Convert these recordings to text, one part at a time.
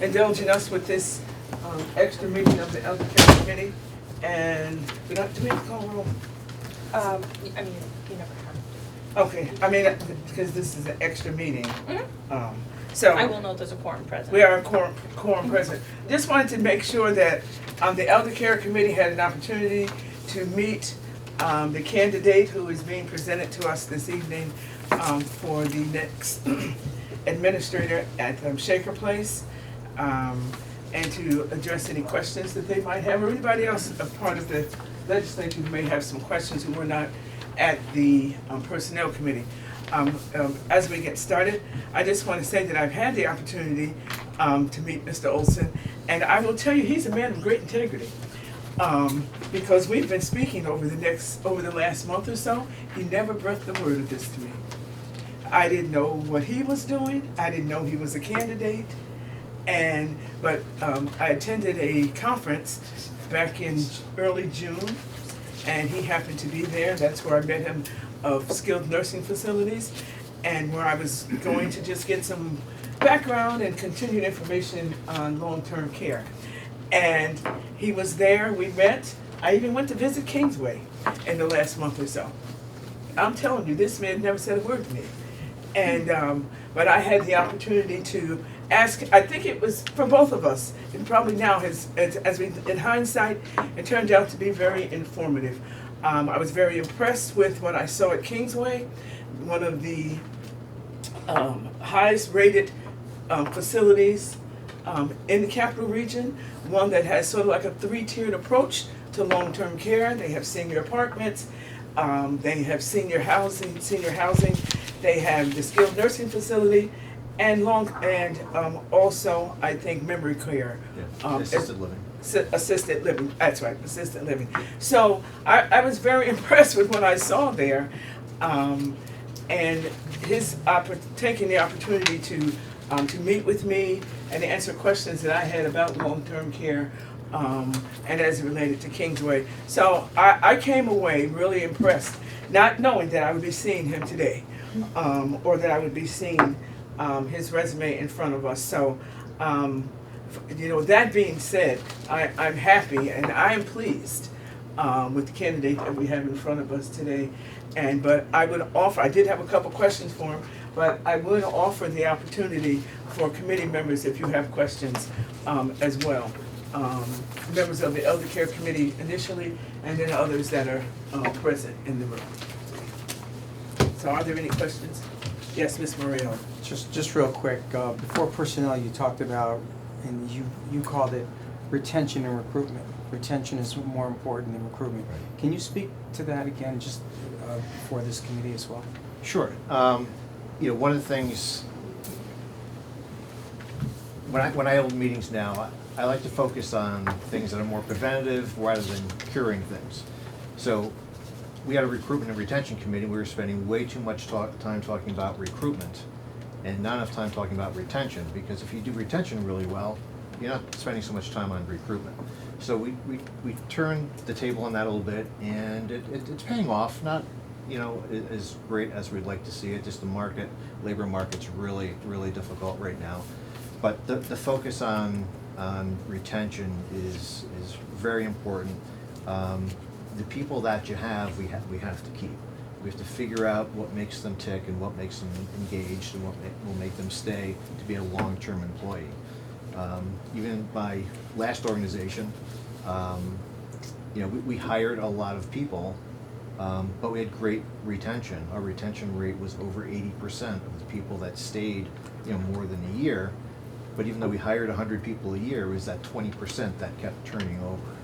indulging us with this extra meeting of the Elder Care Committee. And we don't, do we have to call roll? I mean, you never have. Okay, I mean, because this is an extra meeting. Mhm. So I will note there's a quorum present. we are a quorum present. Just wanted to make sure that the Elder Care Committee had an opportunity to meet the candidate who is being presented to us this evening for the next administrator at Shaker Place, and to address any questions that they might have, or anybody else a part of the legislature who may have some questions who were not at the Personnel Committee. As we get started, I just want to say that I've had the opportunity to meet Mr. Olson, and I will tell you, he's a man of great integrity. Because we've been speaking over the last month or so, he never breathed a word of this to me. I didn't know what he was doing. I didn't know he was a candidate. But I attended a conference back in early June, and he happened to be there. That's where I met him, of skilled nursing facilities, and where I was going to just get some background and continued information on long-term care. And he was there, we met. I even went to visit Kingsway in the last month or so. I'm telling you, this man never said a word to me. And but I had the opportunity to ask, I think it was for both of us, and probably now in hindsight, it turned out to be very informative. I was very impressed with what I saw at Kingsway, one of the highest rated facilities in the capital region, one that has sort of like a three-tiered approach to long-term care. They have senior apartments, they have senior housing, they have the skilled nursing facility, and also I think memory care. Assisted living. Assisted living, that's right, assisted living. So I was very impressed with what I saw there, and his taking the opportunity to meet with me and to answer questions that I had about long-term care, and as it related to Kingsway. So I came away really impressed, not knowing that I would be seeing him today, or that I would be seeing his resume in front of us. So, that being said, I'm happy and I am pleased with the candidate that we have in front of us today. But I would offer, I did have a couple questions for him, but I would offer the opportunity for committee members if you have questions as well. Members of the Elder Care Committee initially, and then others that are present in the room. So are there any questions? Yes, Ms. Moreno. Just real quick, before personnel you talked about, and you called it retention and recruitment. Retention is more important than recruitment. Can you speak to that again, just for this committee as well? Sure. One of the things, when I hold meetings now, I like to focus on things that are more preventative rather than curing things. So we had a recruitment and retention committee. We were spending way too much time talking about recruitment and not enough time talking about retention, because if you do retention really well, you're not spending so much time on recruitment. So we turned the table on that a little bit, and it's paying off. Not as great as we'd like to see it. Just the labor market's really, really difficult right now. But the focus on retention is very important. The people that you have, we have to keep. We have to figure out what makes them tick and what makes them engaged and what will make them stay to be a long-term employee. Even my last organization, we hired a lot of people, but we had great retention. Our retention rate was over 80% of the people that stayed, more than a year. But even though we hired 100 people a year, it was that 20% that kept turning over.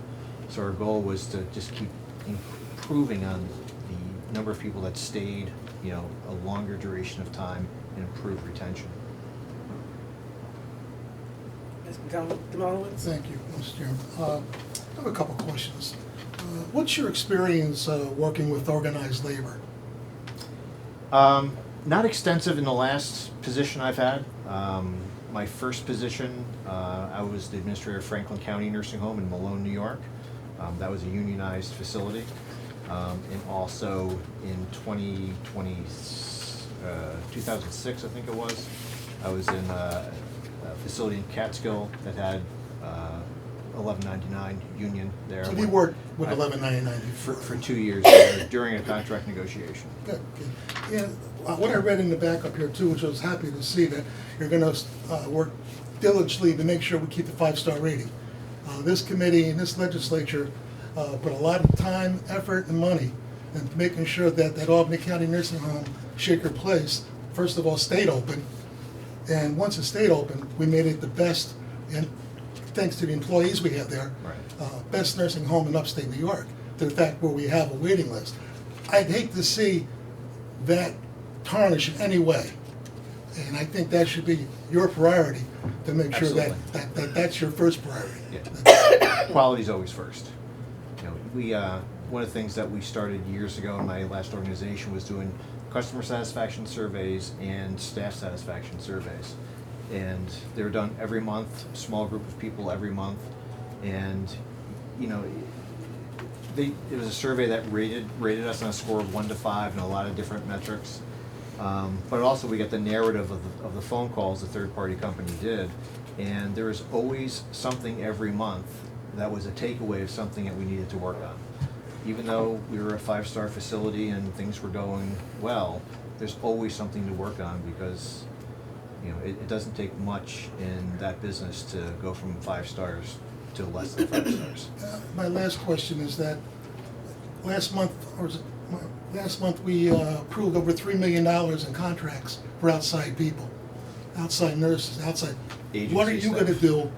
So our goal was to just keep improving on the number of people that stayed, a longer duration of time, and improve retention. Ms. Demolowitz? Thank you, Mr. Chairman. I have a couple questions. What's your experience working with organized labor? Not extensive in the last position I've had. My first position, I was the administrator of Franklin County Nursing Home in Malone, New York. That was a unionized facility. And also in 2006, I think it was, I was in facility in Catskill that had $11.99 union there. So you worked with I- 1199 For before? 2 years there during a contract negotiation. Good, good. Yeah, what I read in the back up here too, which I was happy to see, that you're gonna work diligently to make sure we keep the 5-star rating. This committee and this legislature put a lot of time, effort, and money into making sure that that Albany County Nursing Home, Shaker Place, first of all, stayed open. And once it stayed open, we made it the best, and thanks to the employees we have there, Right. best nursing home in upstate New York, to the fact where we have a waiting list. I'd hate to see that tarnish in any way. And I think that should be your priority, to make sure that, Absolutely. that's your first priority. Yeah. Quality's always first. You know, we, one of the things that we started years ago in my last organization was doing customer satisfaction surveys and staff satisfaction surveys. And they were done every month, small group of people every month. And, you know, it was a survey that rated us on a score of 1 to 5 and a lot of different metrics. But also we got the narrative of the phone calls the third-party company did. And there was always something every month that was a takeaway of something that we needed to work on. Even though we were a 5-star facility and things were going well, there's always something to work on, because you know, it doesn't take much in that business to go from 5 stars to less than 5 stars. My last question is that last month, we approved over $3 million in contracts for outside people, outside nurses, outside. What are Agency you gonna staff. do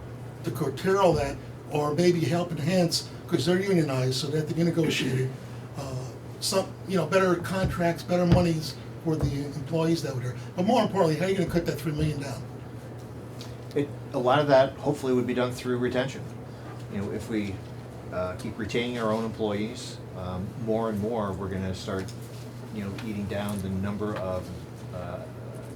to curtail that, or maybe help enhance, because they're unionized, so that they can negotiate some, you know, better contracts, better monies for the employees that were there? But more importantly, how are you gonna cut that $3 million down? A lot of that hopefully would be done through retention. You know, if we keep retaining our own employees, more and more, we're gonna start, you know, eating down the number of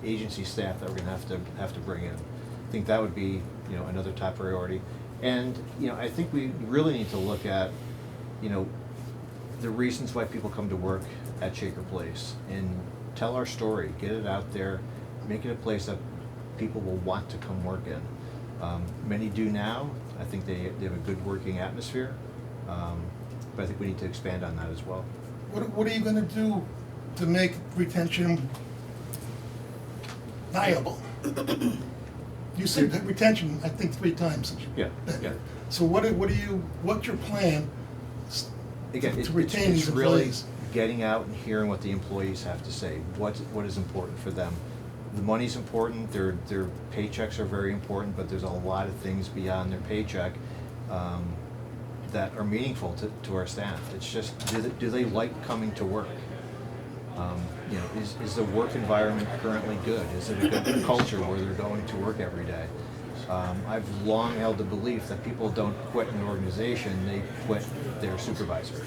agency staff that we're gonna have to bring in. I think that would be, you know, another top priority. And, you know, I think we really need to look at, you know, the reasons why people come to work at Shaker Place, and tell our story, get it out there, make it a place that people will want to come work in. Many do now. I think they have a good working atmosphere, but I think we need to expand on that as well. What are you gonna do to make retention viable? You said that retention, I think, 3 times since you've Yeah, been yeah. here. So what's your plan Again, to it's retain these really employees? getting out and hearing what the employees have to say, what is important for them. The money's important, their paychecks are very important, but there's a lot of things beyond their paycheck that are meaningful to our staff. It's just, do they like coming to work? You know, is the work environment currently good? Is it a good culture where they're going to work every day? I've long held the belief that people don't quit an organization, they quit their supervisor.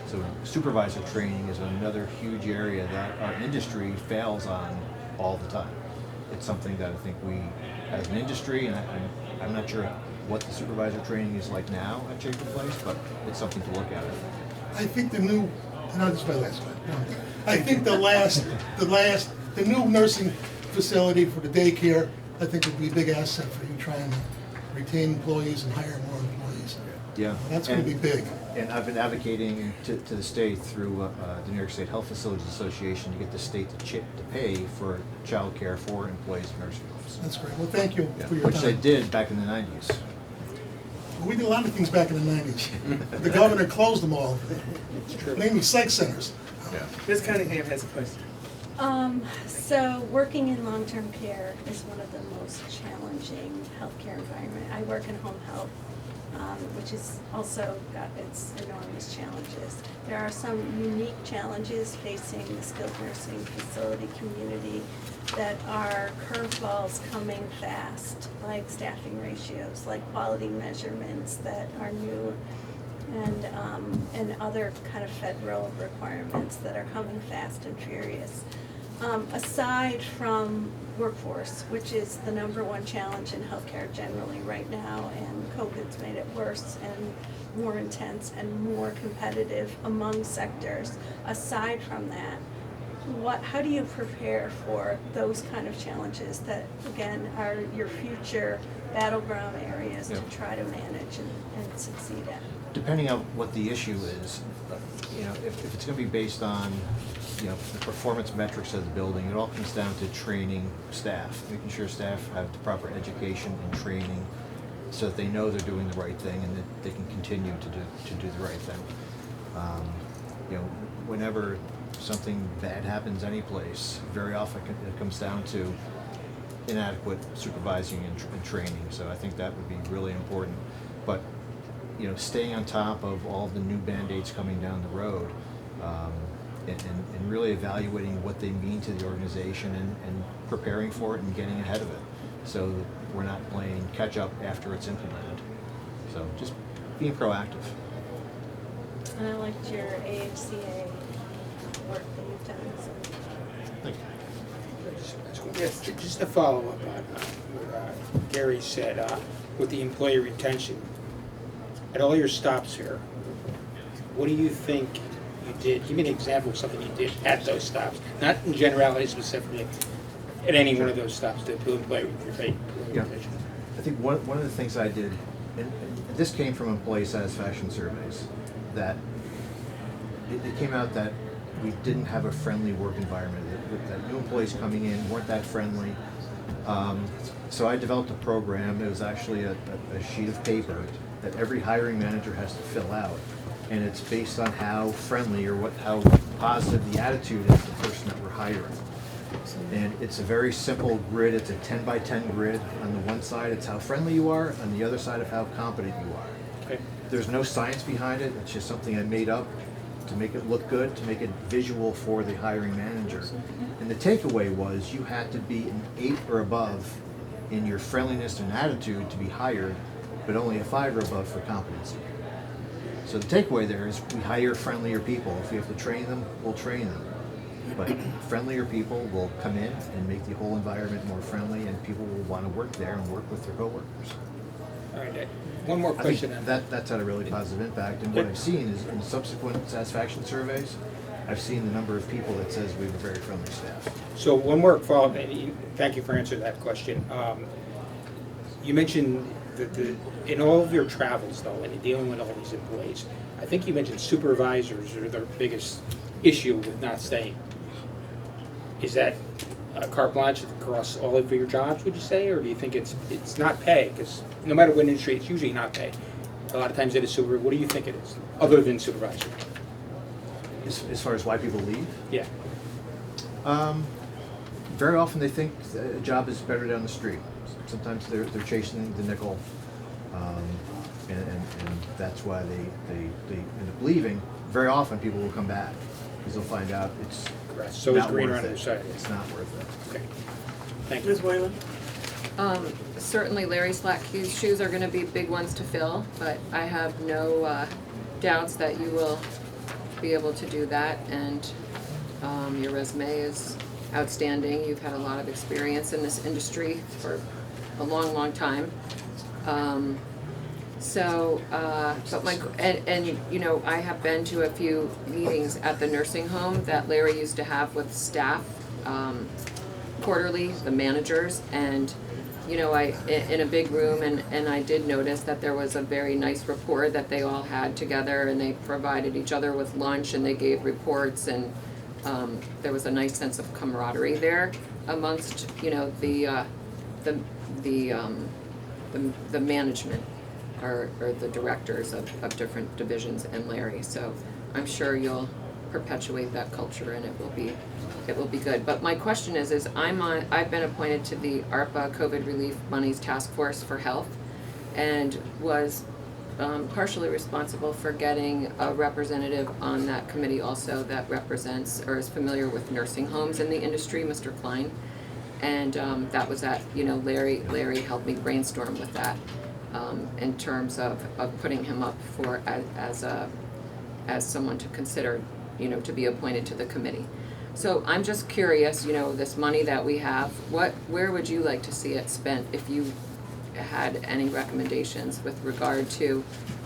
So supervisor training is another huge area that our industry fails on all the time. It's something that I think we, as an industry, and I'm not sure what the supervisor training is like now at Shaker Place, but it's something to look at. I think the new, no, this is my last one. No. I think the new nursing facility for the daycare, I think would be a big asset for you trying to retain employees and hire more employees. Yeah. That's gonna be big. And I've been advocating to the state through the New York State Health Facilities Association to get the state to pay for childcare for employees of nursing homes. That's great. Well, thank you Yeah, for your which they time. did back in the 90s. We did a lot of things back in the 90s. The governor closed them all, namely psych centers. Ms. Cunningham has a question. So working in long-term care is one of the most challenging healthcare environment. I work in home health, which has also got its enormous challenges. There are some unique challenges facing the skilled nursing facility community that are curveballs coming fast, like staffing ratios, like quality measurements that are new, and other kind of federal requirements that are coming fast and furious. Aside from workforce, which is the #1 challenge in healthcare generally right now, and COVID's made it worse and more intense and more competitive among sectors. Aside from that, how do you prepare for those kind of challenges that, again, are your future battleground areas to Yeah. try to manage and succeed at? Depending on what the issue is, if it's gonna be based on, the performance metrics of the building, it all comes down to training staff, making sure staff have the proper education and training so that they know they're doing the right thing and that they can continue to do the right thing. Whenever something bad happens any place, very often it comes down to inadequate supervising and training, so I think that would be really important. But, staying on top of all the new Band-Aids coming down the road, and really evaluating what they mean to the organization and preparing for it and getting ahead of it, so that we're not playing catch-up after it's implemented. So just being proactive. And I liked your AHCA work that you've done, so. Thank you. Yes. Just to follow up on what Gary said, with the employee retention, at all your stops here, what do you think you did? Give me an example of something you did at those stops, not in generality specifically, at any one of those stops to employee retention. Yeah. I think one of the things I did, and this came from employee satisfaction surveys, that it came out that we didn't have a friendly work environment, that new employees coming in weren't that friendly. So I developed a program. It was actually a sheet of paper that every hiring manager has to fill out, and it's based on how friendly or how positive the attitude is of the person that we're hiring. And it's a very simple grid. It's a 10 by 10 grid. On the one side, it's how friendly you are. On the other side, of how competent you are. Okay. There's no science behind it. It's just something I made up to make it look good, to make it visual for the hiring manager. And the takeaway was you had to be an 8 or above in your friendliness and attitude to be hired, but only a 5 or above for competency. So the takeaway there is we hire friendlier people. If we have to train them, we'll train them. But friendlier people will come in and make the whole environment more friendly, and people will want to work there and work with their coworkers. All right, one more I question. think that's had a really positive impact, and what I've seen is in subsequent satisfaction surveys, I've seen the number of people that says we have a very friendly staff. So one more follow-up, and thank you for answering that question. You mentioned that in all of your travels, though, and dealing with all these employees, I think you mentioned supervisors are their biggest issue with not staying. Is that carte blanche across all of your jobs, would you say, or do you think it's not pay? Because no matter what industry, it's usually not pay. A lot of times it is supervisor. What do you think it is, other than supervisor? As far as why people leave, Yeah. very often they think a job is better down the street. Sometimes they're chasing the nickel, and that's why they end up leaving. Very often people will come back because they'll find out it's So is not greener worth on the other it. side. It's not worth it. Okay. Thank you. Ms. Whalen? Certainly Larry Slack's shoes are gonna be big ones to fill, but I have no doubts that you will be able to do that, and your resume is outstanding. You've had a lot of experience in this industry for a long, long time. But I have been to a few meetings at the nursing home that Larry used to have with staff, quarterly, the managers, and, in a big room, and I did notice that there was a very nice rapport that they all had together, and they provided each other with lunch, and they gave reports, and, there was a nice sense of camaraderie there amongst, the management or the directors of different divisions and Larry. So I'm sure you'll perpetuate that culture, and it will be good. But my question is I've been appointed to the ARPA COVID Relief Monies Task Force for Health, and was partially responsible for getting a representative on that committee also that represents or is familiar with nursing homes in the industry, Mr. Klein. And that was Larry helped me brainstorm with that in terms of putting him up for as someone to consider, to be appointed to the committee. So I'm just curious, this money that we have, where would you like to see it spent if you had any recommendations with regard to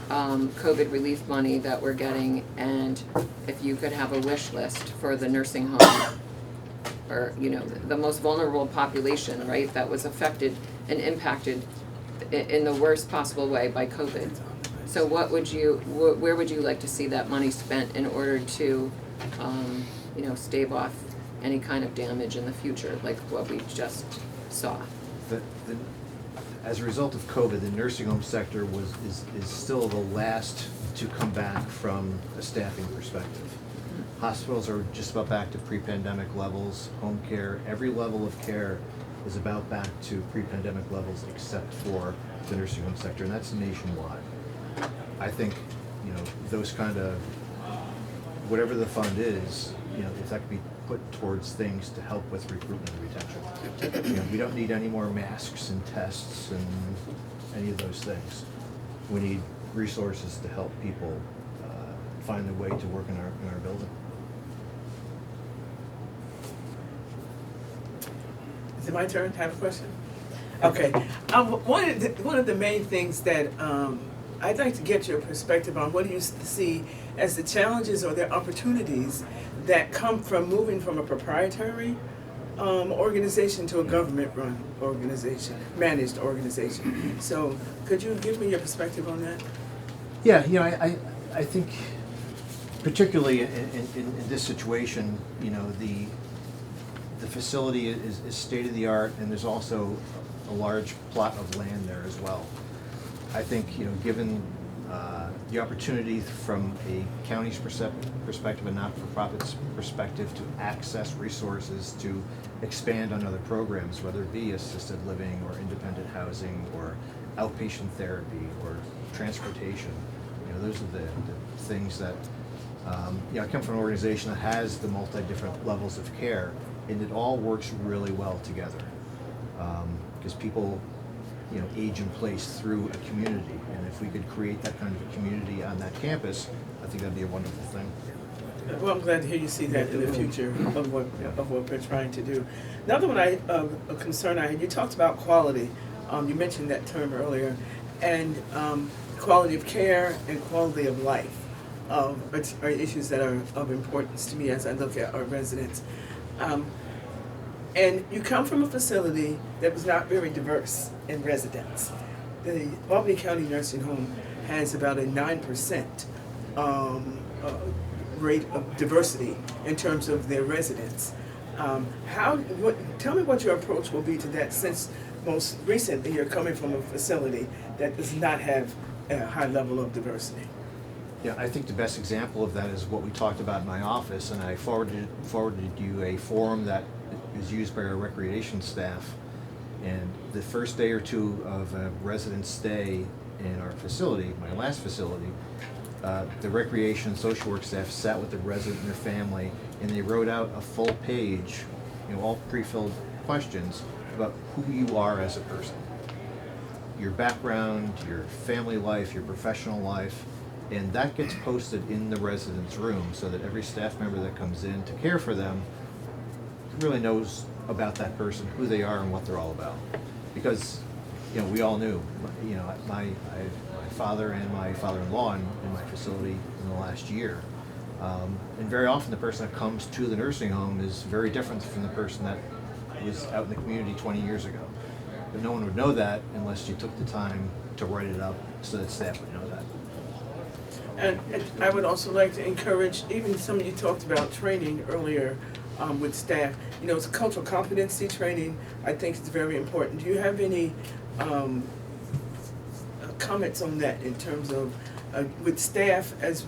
COVID relief money that we're getting, and if you could have a wish list for the nursing home or, you know, the most vulnerable population, right, that was affected and impacted in the worst possible way by COVID. So what would you, where would you like to see that money spent in order to, you know, stave off any kind of damage in the future, like what we just saw? As a result of COVID, the nursing home sector is still the last to come back from a staffing perspective. Hospitals are just about back to pre-pandemic levels. Home care, every level of care is about back to pre-pandemic levels except for the nursing home sector, and that's nationwide. I think, you know, those kind of, whatever the fund is, you know, if that could be put towards things to help with recruitment and retention. You know, we don't need any more masks and tests and any of those things. We need resources to help people find a way to work in our building. Is it my turn to have a question? Okay. One of the main things that I'd like to get your perspective on, what do you see as the challenges or the opportunities that come from moving from a proprietary organization to a government-run organization, managed organization? So could you give me your perspective on that? Yeah, you know, I think particularly in this situation, you know, the facility is state-of-the-art, and there's also a large plot of land there as well. I think, you know, given the opportunity from a county's perspective and not-for-profit's perspective to access resources to expand on other programs, whether it be assisted living or independent housing or outpatient therapy or transportation, you know, those are the things that, you know, I come from an organization that has the multi-different levels of care, and it all works really well together. Because people, you know, age in place through a community, and if we could create that kind of a community on that campus, I think that'd be a wonderful thing. Well, I'm glad to hear you see that in the future of what we're trying to do. Another one a concern I had, you talked about quality. You mentioned that term earlier, and quality of care and quality of life are issues that are of importance to me as I look at our residents. And you come from a facility that was not very diverse in residents. The Albany County Nursing Home has about a 9% rate of diversity in terms of their residents. Tell me what your approach will be to that, since most recently you're coming from a facility that does not have a high level of diversity. Yeah, I think the best example of that is what we talked about in my office, and I forwarded you a form that is used by our recreation staff. And the first day or two of a resident stay in our facility, my last facility, the recreation social work staff sat with the resident and their family, and they wrote out a full page, you know, all pre-filled questions about who you are as a person, your background, your family life, your professional life, and that gets posted in the resident's room so that every staff member that comes in to care for them really knows about that person, who they are, and what they're all about. Because, you know, we all knew, you know, my father and my father-in-law in my facility in the last year. And very often the person that comes to the nursing home is very different from the person that was out in the community 20 years ago. But no one would know that unless you took the time to write it up so that staff would know that. And I would also like to encourage, even some of you talked about training earlier with staff. You know, it's cultural competency training. I think it's very important. Do you have any comments on that in terms of with staff as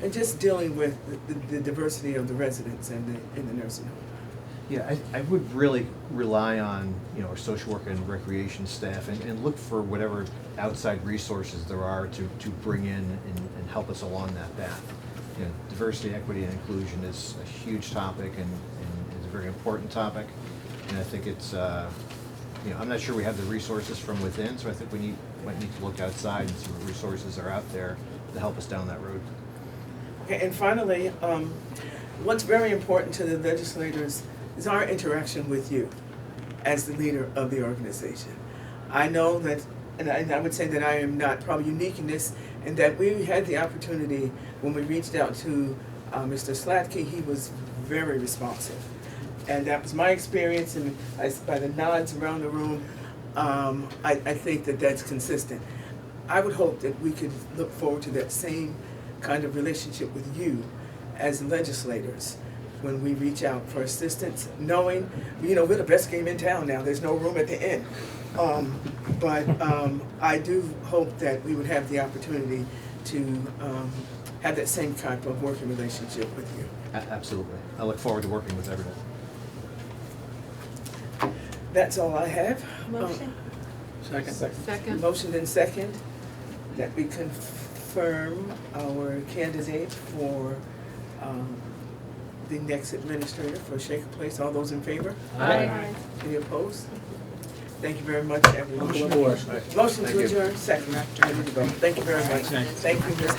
and just dealing with the diversity of the residents in the nursing home? Yeah, I would really rely on, you know, our social work and recreation staff and look for whatever outside resources there are to bring in and help us along that path. You know, diversity, equity, and inclusion is a huge topic and is a very important topic. And I think it's, you know, I'm not sure we have the resources from within, so I think we might need to look outside and see what resources are out there to help us down that road. Okay, and finally, what's very important to the legislators is our interaction with you as the leader of the organization. I know that, and I would say that I am not probably unique in this, and that we had the opportunity when we reached out to Mr. Slatke. He was very responsive. And that was my experience, and by the nods around the room, I think that that's consistent. I would hope that we could look forward to that same kind of relationship with you as legislators when we reach out for assistance, knowing, we're the best game in town now, there's no room at the inn. But I do hope that we would have the opportunity to have that same type of working relationship with you. Absolutely. I look forward to working with everyone. That's all I have. Motion? Second? Motion and second that we confirm our candidate for the next administrator for Shaker Place. All those in favor? Aye. Any opposed? Thank you very much, everyone. Motion Thank to you. adjourn, second. Ready to go. Thank you very much. Thank you, Ms.